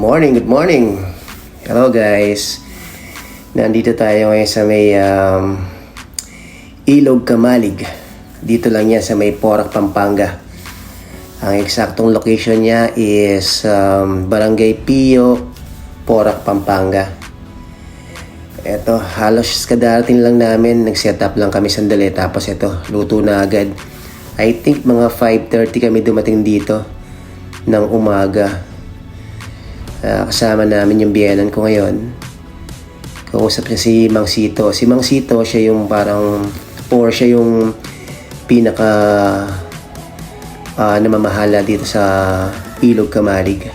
morning, good morning. Hello guys. Nandito tayo ngayon sa may Ilog Kamalig. Dito lang yan sa may Porac, Pampanga. Ang eksaktong location niya is Barangay Pio, Porac, Pampanga. Eto, halos kadarating lang namin. Nag-set up lang kami sandali. Tapos eto, luto na agad. I think mga 5:30 kami dumating dito ng umaga. Kasama namin yung biyenan ko ngayon. Kausap niya si Mang Sito. Si Mang Sito, siya yung parang, or siya yung pinaka namamahala dito sa Ilog Kamalig.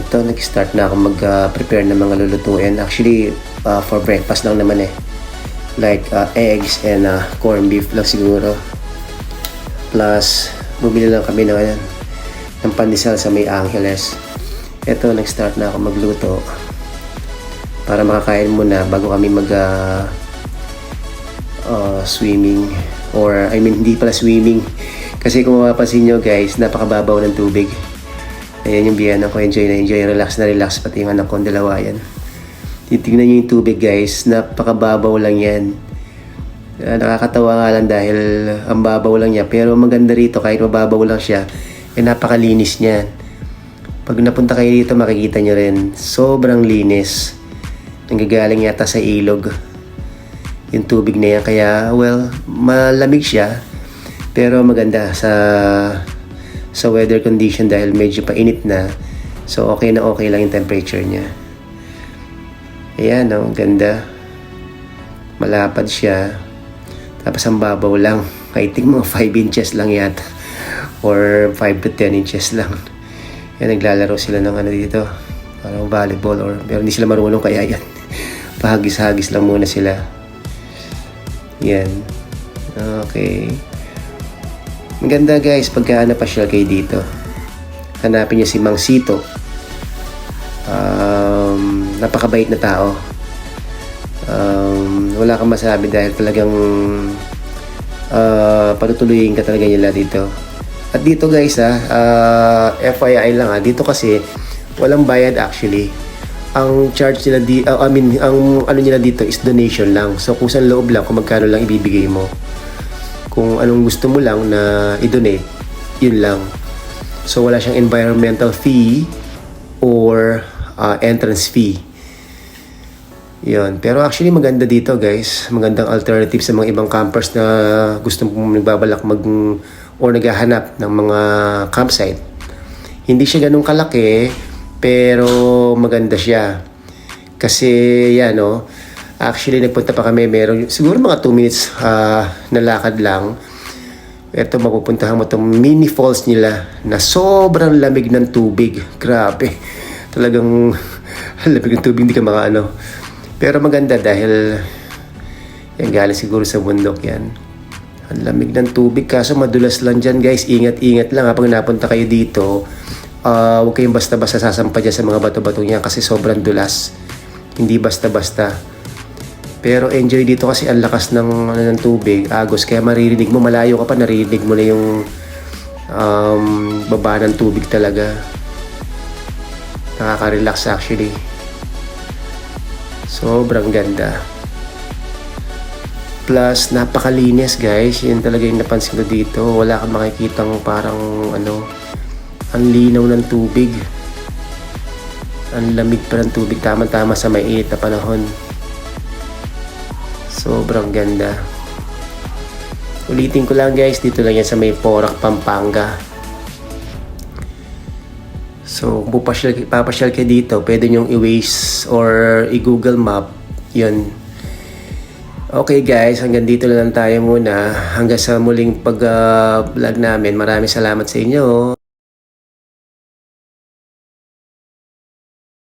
Ito, nag-start na ako mag-prepare ng mga lulutuin. Actually, for breakfast lang naman eh. Like eggs and corned beef lang siguro. Plus, bumili lang kami ng pandesal sa may Angeles. Ito, nag-start na ako magluto para makakain muna bago kami swimming, or I mean hindi pala swimming kasi kung mapapansin nyo guys, napakababaw ng tubig. Ayan yung biyana ko, enjoy na enjoy, relax na relax, pati yung anak ko, dalawa yan. Titignan nyo yung tubig guys, napakababaw lang yan. Nakakatawa nga lang dahil ang babaw lang niya, pero maganda rito kahit mababaw lang siya, napakalinis niya. Pag napunta kayo dito, makikita nyo rin. Sobrang linis. Nanggagaling yata sa ilog. Yung tubig na yan. Kaya, well, malamig siya. Pero maganda sa weather condition dahil medyo painit na. So, okay na okay lang yung temperature niya. Ayan, no? Ganda. Malapad siya. Tapos ang babaw lang. I think mga 5 inches lang yata. Or 5 to 10 inches lang. Yan, naglalaro sila ng dito, parang volleyball, pero hindi sila marunong kaya yan. Pahagis-hagis lang muna sila. Yan. Okay. Maganda guys, pagka napasyal kayo dito. Hanapin niyo si Mang Sito. Napakabait na tao. Wala kang masabi dahil talagang patutuloyin ka talaga nila dito. At dito guys FYI lang dito kasi walang bayad actually. Ang charge nila ang ano nila dito is donation lang. So kung saan loob lang, kung magkano lang ibibigay mo. Kung anong gusto mo lang na i-donate, yun lang. So wala siyang environmental fee or entrance fee. Yun. Pero actually maganda dito guys. Magandang alternative sa mga ibang campers na gusto mong nagbabalak or naghahanap ng mga campsite. Hindi siya ganun kalaki, pero maganda siya. Kasi yan, no? Actually, nagpunta pa kami, meron siguro mga 2 minutes na lakad lang. Ito, mapupuntahan mo itong mini falls nila na sobrang lamig ng tubig. Grabe. Talagang lamig ng tubig, hindi ka makaano. Pero maganda dahil yan, galing siguro sa bundok yan. Ang lamig ng tubig, kaso madulas lang dyan guys. Ingat-ingat lang pag napunta kayo dito. Huwag kayong basta-basta sasampa dyan sa mga bato-bato niya kasi sobrang dulas. Hindi basta-basta. Pero enjoy dito kasi ang lakas ng tubig, agos. Kaya maririnig mo, malayo ka pa, naririnig mo na yung baba ng tubig talaga. Nakaka-relax actually. Sobrang ganda. Plus, napakalinis guys. Yan talaga yung napansin ko dito. Wala kang makikitang parang ang linaw ng tubig. Ang lamig pa ng tubig. Tama-tama sa mainit na panahon. Sobrang ganda. Ulitin ko lang guys. Dito lang yan sa may Porac, Pampanga. So, kung papasyal kayo dito, pwede nyong i-Waze or i-Google Map. Yun. Okay guys, hanggang dito lang tayo muna. Hanggang sa muling pag-vlog namin. Maraming salamat sa inyo.